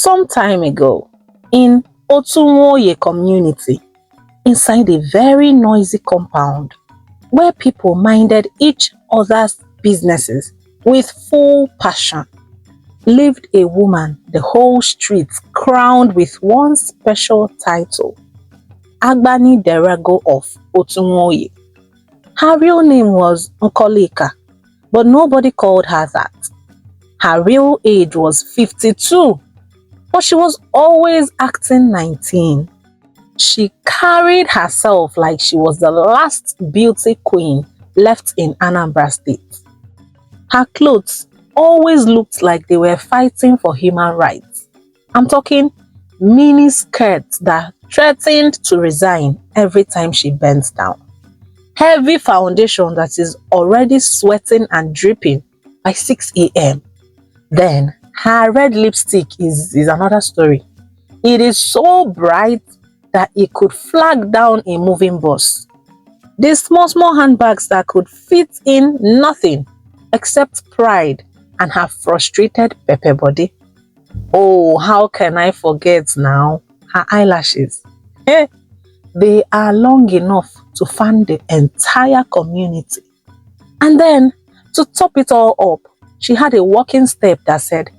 Some time ago, in Otunwoye community, inside a very noisy compound, where people minded each other's businesses with full passion, lived a woman the whole street crowned with one special title, Abani Dago of Otunwoye. Her real name was Nkolika, but nobody called her that. Her real age was 52, but she was always acting 19. She carried herself like she was the last beauty queen left in Anambra State. Her clothes always looked like they were fighting for human rights. I'm talking mini skirts that threatened to resign every time she bent down. Heavy foundation that is already sweating and dripping by 6 a.m. Then her red lipstick is another story. It is so bright that it could flag down a moving bus. These small handbags that could fit in nothing except pride and her frustrated pepper body. Oh, how can I forget now? Her eyelashes. They are long enough to fan the entire community. And then, to top it all up, she had a walking step that said,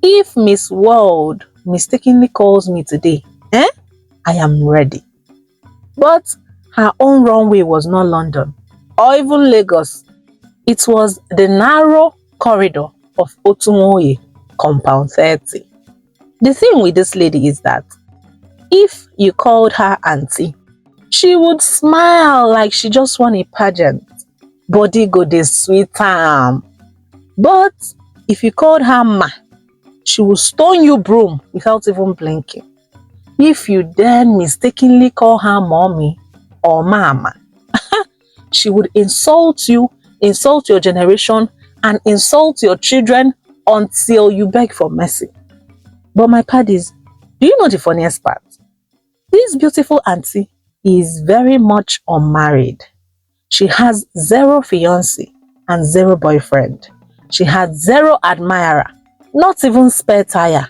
"If Miss World mistakenly calls me today, I am ready." But her own runway was not London or even Lagos. It was the narrow corridor of Otunwoye, compound 30. The thing with this lady is that if you called her auntie, she would smile like she just won a pageant. Body go dey sweet am. But if you called her ma, she would stone you broom without even blinking. If you then mistakenly call her mommy or mama, she would insult you, insult your generation, and insult your children until you beg for mercy. But my paddies, do you know the funniest part? This beautiful auntie is very much unmarried. She has 0 fiancé and 0 boyfriend. She had 0 admirer, not even spare tire.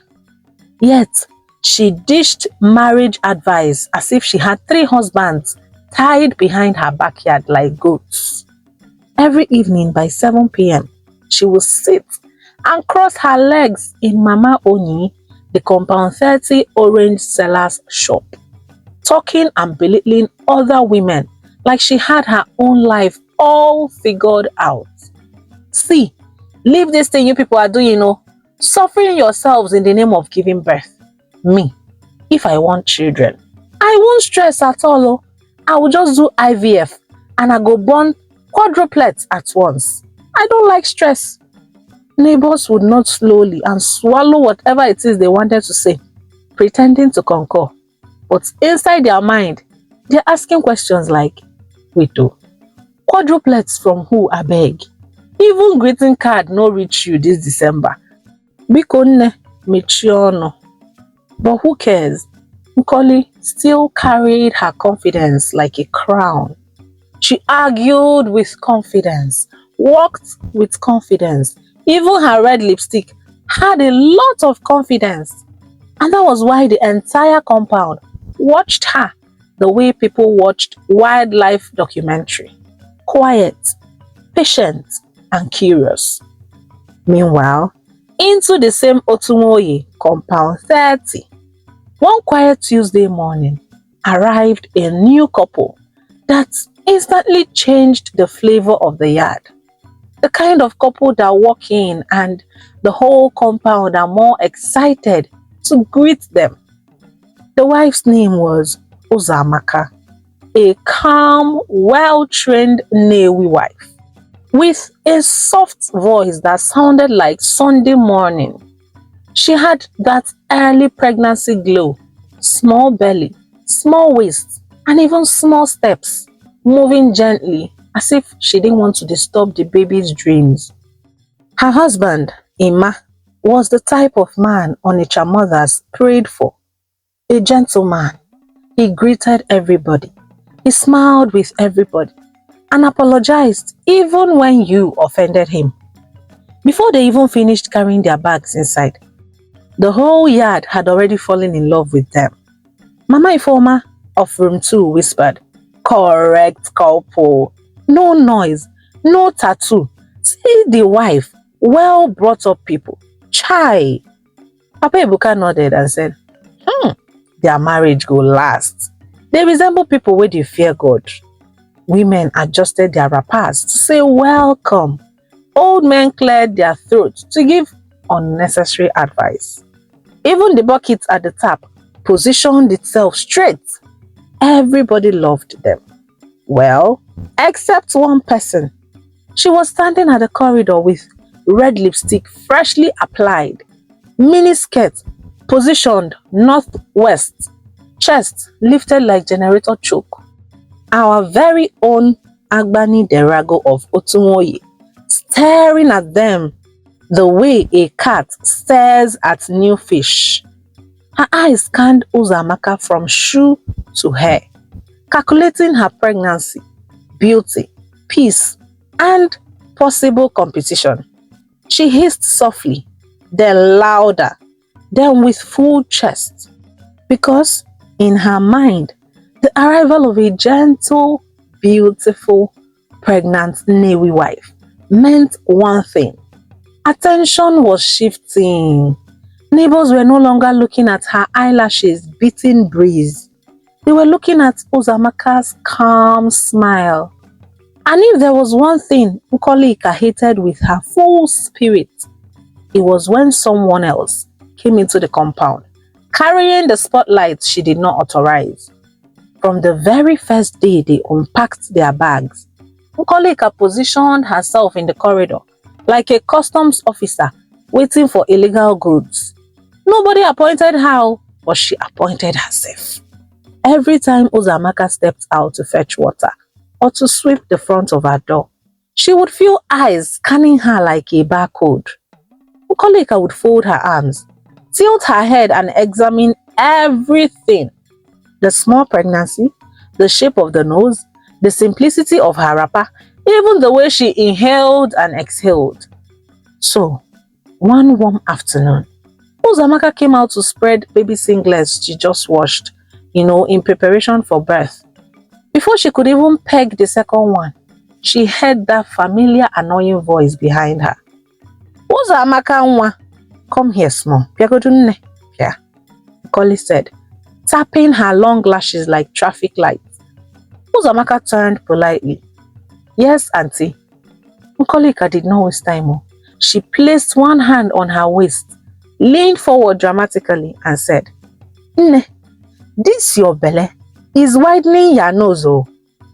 Yet, she dished marriage advice as if she had 3 husbands tied behind her backyard like goats. Every evening by 7 p.m., she would sit and cross her legs in Mama Oni, the compound 30 orange seller's shop, talking and belittling other women like she had her own life all figured out. See, leave this thing you people are doing, suffering yourselves in the name of giving birth. Me, if I want children, I won't stress at all. I will just do IVF and I go born quadruplets at once. I don't like stress. Neighbors would nod slowly and swallow whatever it is they wanted to say, pretending to concur. But inside their mind, they're asking questions like, wait quadruplets from who, abeg? Even greeting card no reach you this December. Bikonne mechiono. But who cares? Nkoli still carried her confidence like a crown. She argued with confidence, walked with confidence. Even her red lipstick had a lot of confidence. And that was why the entire compound watched her the way people watched wildlife documentary. Quiet, patient, and curious. Meanwhile, into the same Otunwoye compound 30, one quiet Tuesday morning arrived a new couple that instantly changed the flavor of the yard. The kind of couple that walk in and the whole compound are more excited to greet them. The wife's name was Ozamaka, a calm, well-trained Newi wife, with a soft voice that sounded like Sunday morning. She had that early pregnancy glow, small belly, small waist, and even small steps, moving gently as if she didn't want to disturb the baby's dreams. Her husband, Ima, was the type of man Onitsha mothers prayed for. A gentleman. He greeted everybody. He smiled with everybody and apologized even when you offended him. Before they even finished carrying their bags inside, The whole yard had already fallen in love with them. Mama Ifoma of room 2 whispered, "Correct couple. No noise, no tattoo. See the wife, well brought up people. Chai." Papa Ebuka nodded and said, their marriage go last. They resemble people wey dey fear God. Women adjusted their wrappers to say welcome. Old men cleared their throats to give unnecessary advice. Even the bucket at the tap positioned itself straight. Everybody loved them. Well, except one person. She was standing at the corridor with red lipstick freshly applied, mini skirt positioned northwest, chest lifted like generator choke. Our very own Abani Dago of Otunwoye, staring at them the way a cat stares at new fish. Her eyes scanned Ozamaka from shoe to hair, calculating her pregnancy, beauty, peace, and possible competition. She hissed softly, then louder, then with full chest, because in her mind, the arrival of a gentle, beautiful, pregnant Newi wife meant one thing. Attention was shifting. Neighbors were no longer looking at her eyelashes beating breeze. They were looking at Ozamaka's calm smile. And if there was one thing Nkolika hated with her full spirit, it was when someone else came into the compound, carrying the spotlight she did not authorize. From the very first day they unpacked their bags, Nkolika positioned herself in the corridor like a customs officer waiting for illegal goods. Nobody appointed her, but she appointed herself. Every time Ozamaka stepped out to fetch water or to sweep the front of her door, she would feel eyes scanning her like a barcode. Nkolika would fold her arms, tilt her head and examine everything. The small pregnancy, the shape of the nose, the simplicity of her wrapper, even the way she inhaled and exhaled. So, one warm afternoon, Ozamaka came out to spread baby singlets she just washed, in preparation for birth. Before she could even peg the second one, she heard that familiar annoying voice behind her. "Ozamaka nwa, come here small. Yeah," Collie said, tapping her long lashes like traffic lights. Ozamaka turned politely. "Yes, auntie." Nkolika did not waste time. She placed one hand on her waist, leaned forward dramatically and said, "Nne, this your belly is widening your nose.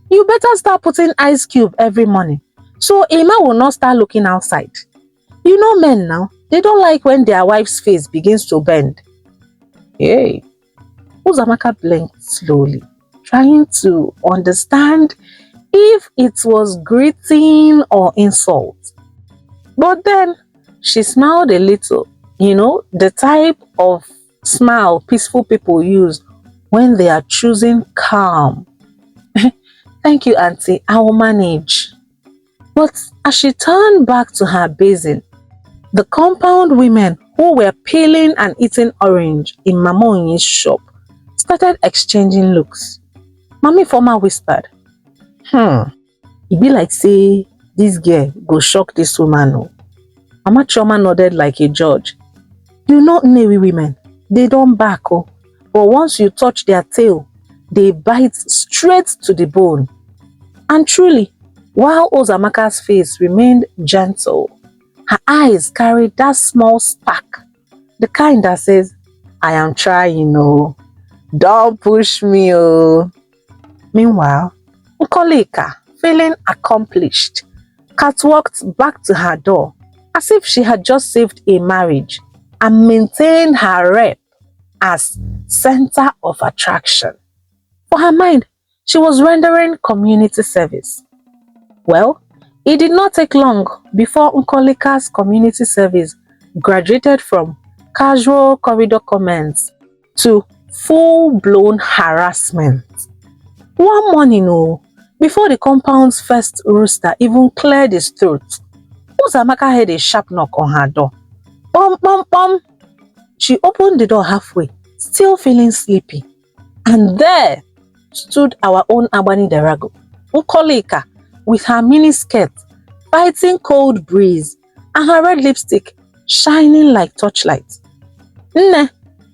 You better start putting ice cube every morning so Emma will not start looking outside. You know men now, they don't like when their wife's face begins to bend." Hey. Ozamaka blinked slowly, trying to understand if it was greeting or insult. But then she smiled a little, the type of smile peaceful people use when they are choosing calm. "Thank you, auntie, I will manage." But as she turned back to her basin, the compound women who were peeling and eating orange in Mama Onye's shop started exchanging looks. Mama Ifoma whispered, "E be like say this girl go shock this woman o." Mama Chioma nodded like a judge. "You know Nnewi women, they don't back o, but once you touch their tail, they bite straight to the bone." And truly, while Ozamaka's face remained gentle, her eyes carried that small spark, the kind that says, "I am trying, don't push me, oh." Meanwhile, Nkolika, feeling accomplished, catwalked back to her door as if she had just saved a marriage and maintained her rep as center of attraction. For her mind, she was rendering community service. Well, it did not take long before Nkolika's community service graduated from casual corridor comments to full-blown harassment. One morning, before the compound's first rooster even cleared his throat, Ozamaka heard a sharp knock on her door. "Bum, bum, bum." She opened the door halfway, still feeling sleepy. And there stood our own Abani Dago, Nkolika, with her mini skirt, fighting cold breeze, and her red lipstick shining like torchlight. "Nne,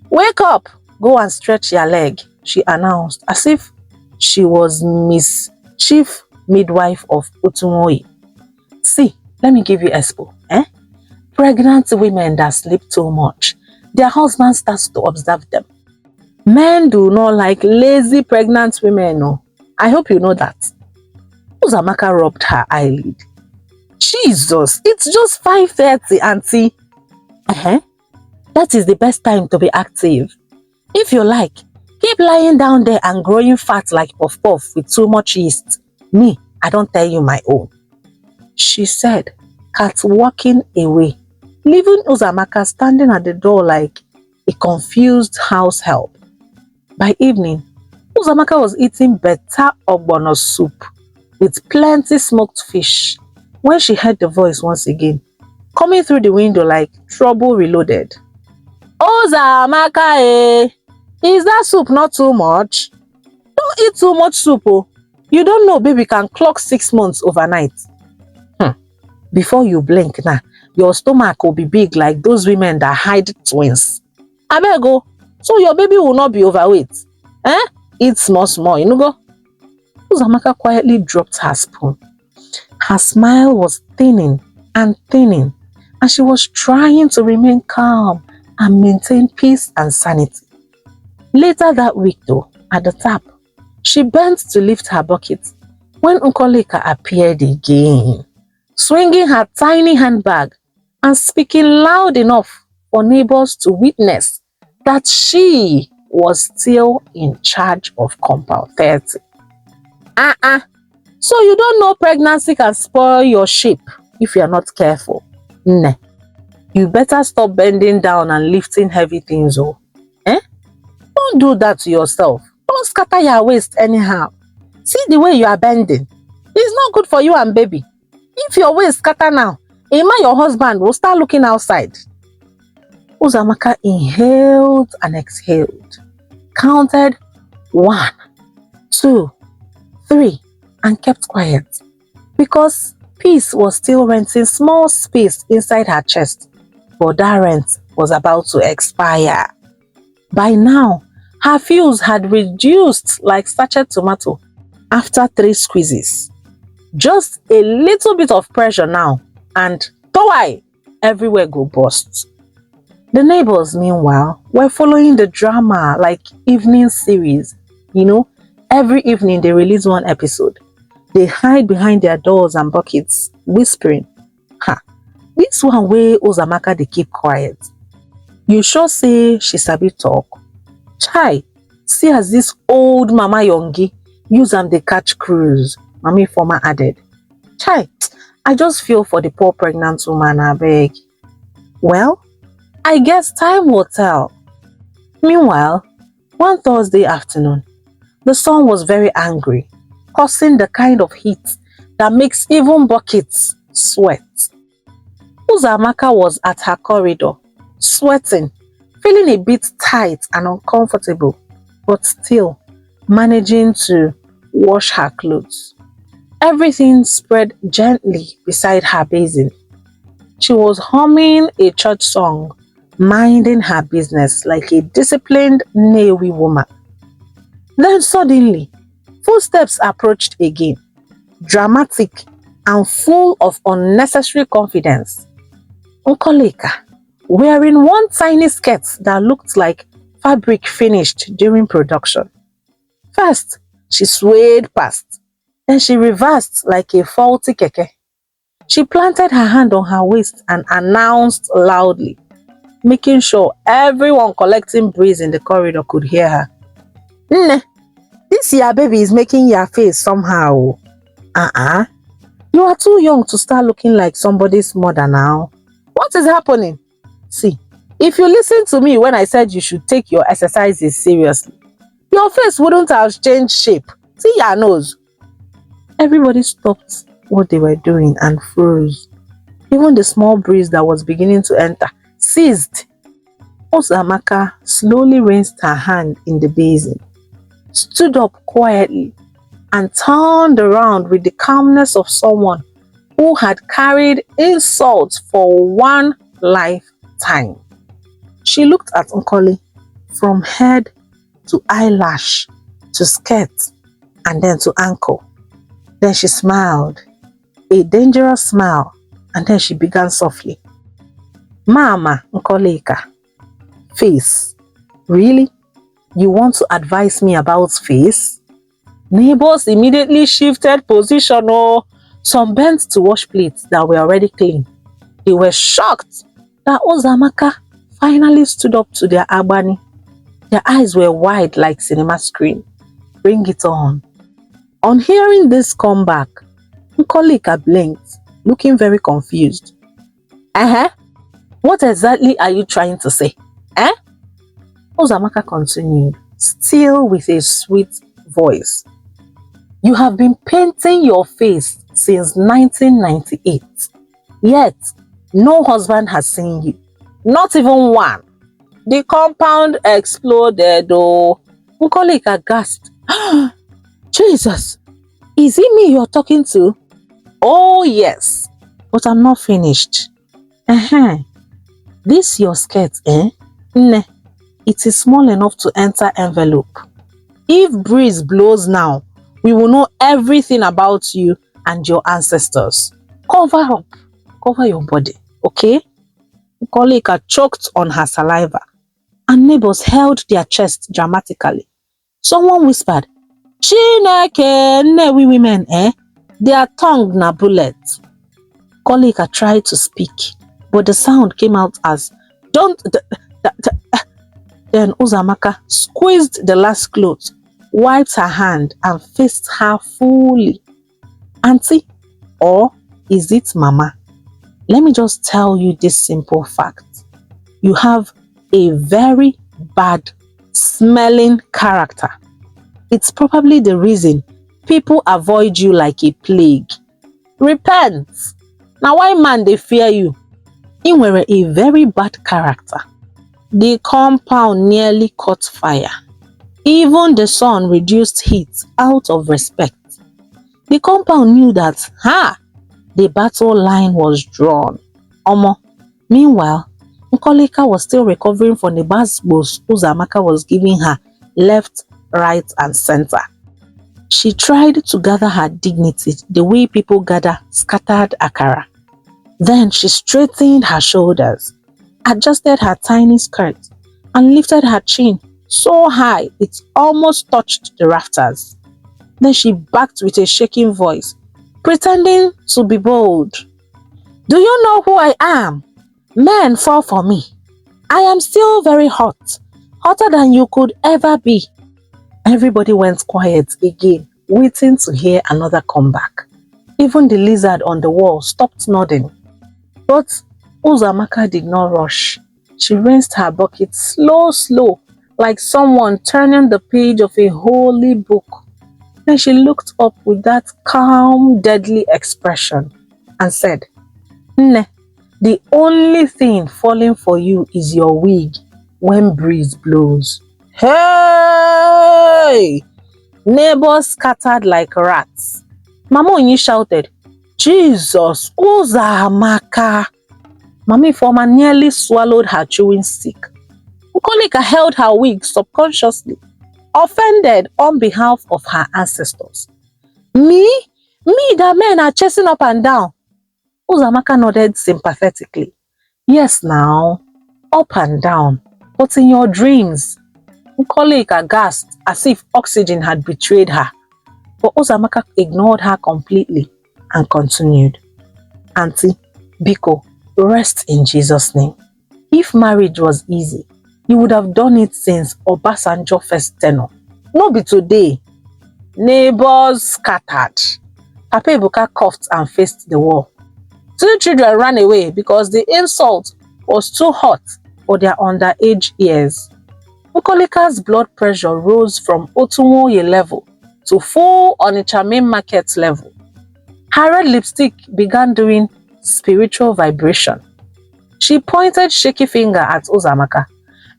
wake up! Go and stretch your leg," she announced, as if she was Miss Chief Midwife of Otunwoye. "See, let me give you expo. Pregnant women that sleep too much, their husband starts to observe them. Men do not like lazy pregnant women. No. I hope you know that." Ozamaka rubbed her eyelid. "Jesus, it's just 5:30, auntie." That is the best time to be active. If you like, keep lying down there and growing fat like puff puff with too much yeast. Me, I don't tell you my own," she said, walking away, leaving Ozamaka standing at the door like a confused house help. By evening, Ozamaka was eating better ogbono soup with plenty smoked fish when she heard the voice once again, coming through the window like trouble reloaded. "Ozamaka, is that soup not too much? Don't eat too much soup, oh. You don't know baby can clock 6 months overnight. Before you blink now, your stomach will be big like those women that hide twins. Abeg o, so your baby will not be overweight. Eat small small, you know go." Ozamaka quietly dropped her spoon. Her smile was thinning, and she was trying to remain calm and maintain peace and sanity. Later that week though, at the tap, she bent to lift her bucket when Nkolika appeared again, swinging her tiny handbag and speaking loud enough for neighbors to witness that she was still in charge of compound 30. So you don't know pregnancy can spoil your shape if you are not careful. Nne, you better stop bending down and lifting heavy things. Don't do that to yourself. Don't scatter your waist anyhow. See the way you are bending. It's not good for you and baby. If your waist scatter now, Emma, your husband, will start looking outside." Ozamaka inhaled and exhaled, counted 1, 2, 3, and kept quiet, because peace was still renting small space inside her chest, but that rent was about to expire. By now, her fuse had reduced like sachet tomato after 3 squeezes. Just a little bit of pressure now, and toy everywhere go burst. The neighbors, meanwhile, were following the drama like evening series. Every evening they release one episode. They hide behind their doors and buckets, whispering, "This one way Ozamaka they keep quiet. You sure say she sabi talk? Chai, see as this old Mama Yongi use am dey catch cruise," Mami Former added. "Chai, I just feel for the poor pregnant woman, abeg." Well, I guess time will tell. Meanwhile, one Thursday afternoon, the sun was very angry, causing the kind of heat that makes even buckets sweat. Ozamaka was at her corridor, sweating, feeling a bit tight and uncomfortable, but still managing to wash her clothes. Everything spread gently beside her basin. She was humming a church song, minding her business like a disciplined Newi woman. Then suddenly, footsteps approached again, dramatic and full of unnecessary confidence. Nkolika, wearing one tiny skirt that looked like fabric finished during production. First, she swayed past, then she reversed like a faulty keke. She planted her hand on her waist and announced loudly, making sure everyone collecting breeze in the corridor could hear her. "Nne, this your baby is making your face somehow. You are too young to start looking like somebody's mother now. What is happening? See, if you listen to me when I said you should take your exercises seriously, your face wouldn't have changed shape. See your nose." Everybody stopped what they were doing and froze. Even the small breeze that was beginning to enter ceased. Ozamaka slowly rinsed her hand in the basin, stood up quietly, and turned around with the calmness of someone who had carried insults for one lifetime. She looked at Nkoli from head to eyelash to skirt and then to ankle. Then she smiled, a dangerous smile, and then she began softly. Mama Nkolika, face. Really? You want to advise me about face? Neighbors immediately shifted position. Oh, some bent to wash plates that were already clean. They were shocked that Ozamaka finally stood up to their Abani. Their eyes were wide like cinema screen. Bring it on. On hearing this comeback, Nkolika blinked, looking very confused. What exactly are you trying to say? Ozamaka continued, still with a sweet voice. You have been painting your face since 1998. Yet, no husband has seen you. Not even one. The compound exploded. Oh, Nkolika gasped. Jesus, is it me you're talking to? Oh yes, but I'm not finished. This your skirt, Nne, it is small enough to enter envelope. If breeze blows now, we will know everything about you and your ancestors. Cover up, cover your body, okay? Nkolika choked on her saliva, and neighbors held their chests dramatically. Someone whispered, Chineke, nne we women, their tongue na bullet. Nkolika tried to speak, but the sound came out as, don't. Then Ozamaka squeezed the last cloth, wiped her hand, and faced her fully. Auntie, or is it Mama? Let me just tell you this simple fact. You have a very bad smelling character. It's probably the reason people avoid you like a plague. Repent. Now why man they fear you? You were a very bad character. The compound nearly caught fire. Even the sun reduced heat out of respect. The compound knew that, the battle line was drawn. Meanwhile, Nkolika was still recovering from the basbos Ozamaka was giving her left, right, and center. She tried to gather her dignity the way people gather scattered akara. Then she straightened her shoulders, adjusted her tiny skirt, and lifted her chin so high it almost touched the rafters. Then she backed with a shaking voice, pretending to be bold. Do you know who I am? Men fall for me. I am still very hot, hotter than you could ever be. Everybody went quiet again, waiting to hear another comeback. Even the lizard on the wall stopped nodding. But Ozamaka did not rush. She rinsed her bucket slow, like someone turning the page of a holy book. Then she looked up with that calm, deadly expression and said, Nne, the only thing falling for you is your wig when breeze blows. Hey! Neighbors scattered like rats. Mama Onyi shouted, Jesus, Ozamaka! Mama Ifeoma nearly swallowed her chewing stick. Nkolika held her wig subconsciously, offended on behalf of her ancestors. Me that men are chasing up and down. Ozamaka nodded sympathetically. Yes now, up and down, but in your dreams. Nkolika gasped as if oxygen had betrayed her. But Ozamaka ignored her completely and continued. Auntie, Biko, rest in Jesus' name. If marriage was easy, you would have done it since Obasanjo first tenure. No be today. Neighbors scattered. Papa Ebuka coughed and faced the wall. 2 children ran away because the insult was too hot for their underage ears. Nkolika's blood pressure rose from Otunwoye level to full Onitsha main market level. Her red lipstick began doing spiritual vibration. She pointed shaky finger at Ozamaka.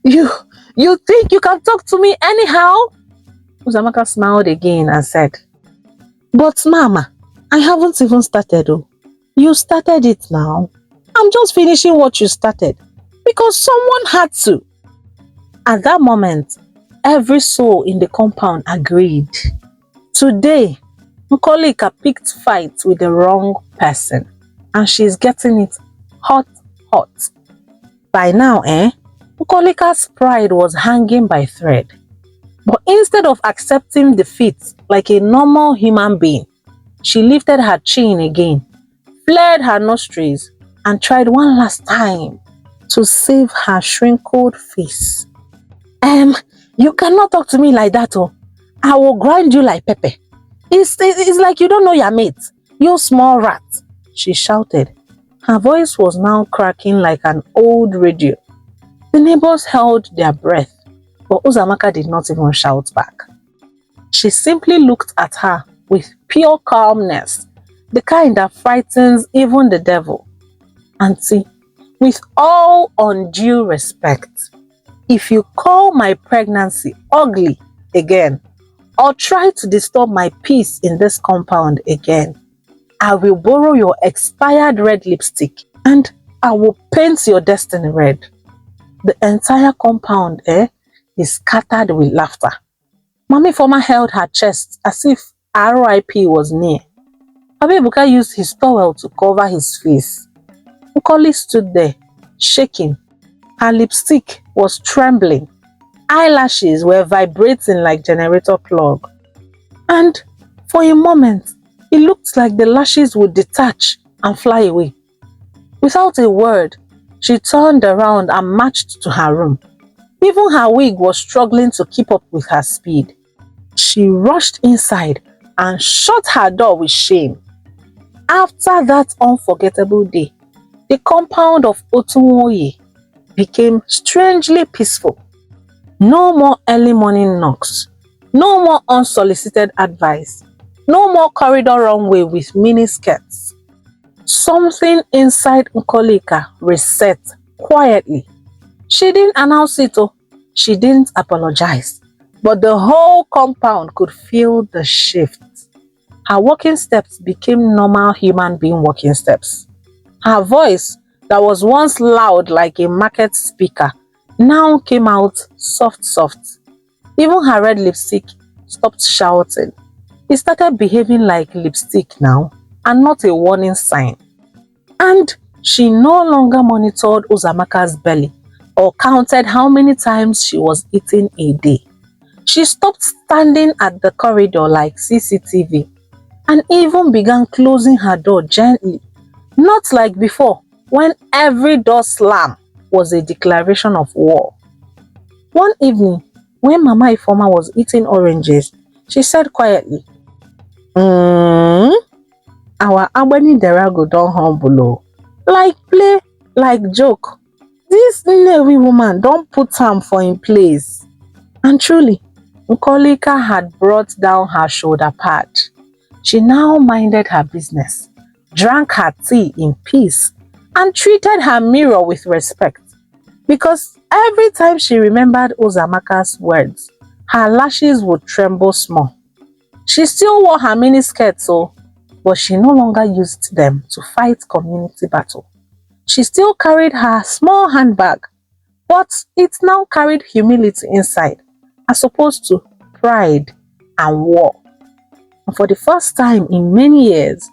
You, you think you can talk to me anyhow? Ozamaka smiled again and said, but Mama, I haven't even started. Oh. You started it now. I'm just finishing what you started because someone had to. At that moment, every soul in the compound agreed. Today, Nkolika picked fights with the wrong person and she's getting it hot, hot. By now, Nkolika's pride was hanging by thread. But instead of accepting defeat like a normal human being, she lifted her chin again, flared her nostrils, and tried one last time to save her shrinkled face. You cannot talk to me like that, oh. I will grind you like pepper. It's like you don't know your mate, you small rat, she shouted. Her voice was now cracking like an old radio. The neighbors held their breath, but Ozamaka did not even shout back. She simply looked at her with pure calmness, the kind that frightens even the devil. Auntie, with all undue respect, if you call my pregnancy ugly again, or try to disturb my peace in this compound again, I will borrow your expired red lipstick and I will paint your destiny red. The entire compound is scattered with laughter. Mami Former held her chest as if RIP was near. Abebuka used his towel to cover his face. Nkoli stood there, shaking. Her lipstick was trembling. Eyelashes were vibrating like generator plug. And for a moment, it looked like the lashes would detach and fly away. Without a word, she turned around and marched to her room. Even her wig was struggling to keep up with her speed. She rushed inside and shut her door with shame. After that unforgettable day, the compound of Otunwoye became strangely peaceful. No more early morning knocks, no more unsolicited advice, no more corridor runway with mini skirts. Something inside Nkolika reset quietly. She didn't announce it, she didn't apologize, but the whole compound could feel the shift. Her walking steps became normal human being walking steps. Her voice, that was once loud like a market speaker, now came out soft, soft. Even her red lipstick stopped shouting. It started behaving like lipstick now and not a warning sign. And she no longer monitored Ozamaka's belly or counted how many times she was eating a day. She stopped standing at the corridor like CCTV and even began closing her door gently, not like before when every door slam was a declaration of war. One evening, when Mama Ifoma was eating oranges, she said quietly, our Abani Dago don humble, like play, like joke. This Nnewi woman don't put am for in place. And truly, Nkolika had brought down her shoulder pad. She now minded her business, drank her tea in peace, and treated her mirror with respect. Because every time she remembered Ozamaka's words, her lashes would tremble small. She still wore her miniskirts, but she no longer used them to fight community battle. She still carried her small handbag, but it now carried humility inside, as opposed to pride and war. And for the first time in many years,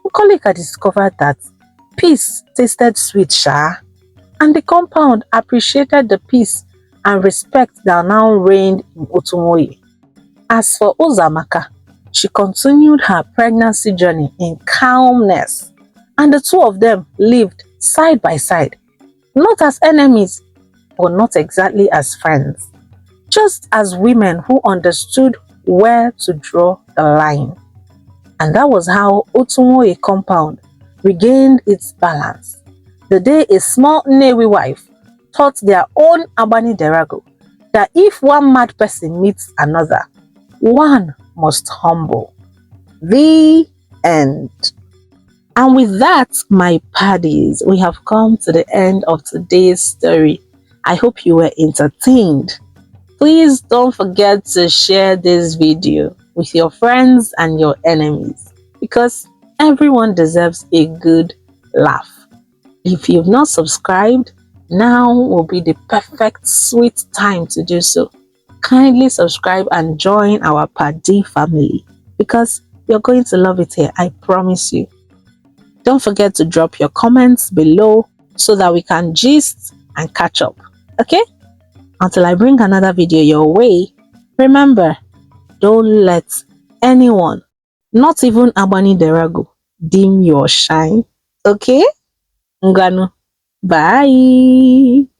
Nkolika discovered that peace tasted sweet, and the compound appreciated the peace and respect that now reigned in Otunwoye. As for Ozamaka, she continued her pregnancy journey in calmness, and the two of them lived side by side, not as enemies, but not exactly as friends, just as women who understood where to draw the line. And that was how Otunwoye compound regained its balance. The day a small Nnewi wife taught their own Abani Dago that if one mad person meets another, one must humble. The end. And with that, my paddies, we have come to the end of today's story. I hope you were entertained. Please don't forget to share this video with your friends and your enemies because everyone deserves a good laugh. If you've not subscribed, now will be the perfect sweet time to do so. Kindly subscribe and join our Paddy family because you're going to love it here, I promise you. Don't forget to drop your comments below so that we can gist and catch up. Okay? Until I bring another video your way, remember, don't let anyone, not even Abani Dago, dim your shine. Okay? Nganu. Bye.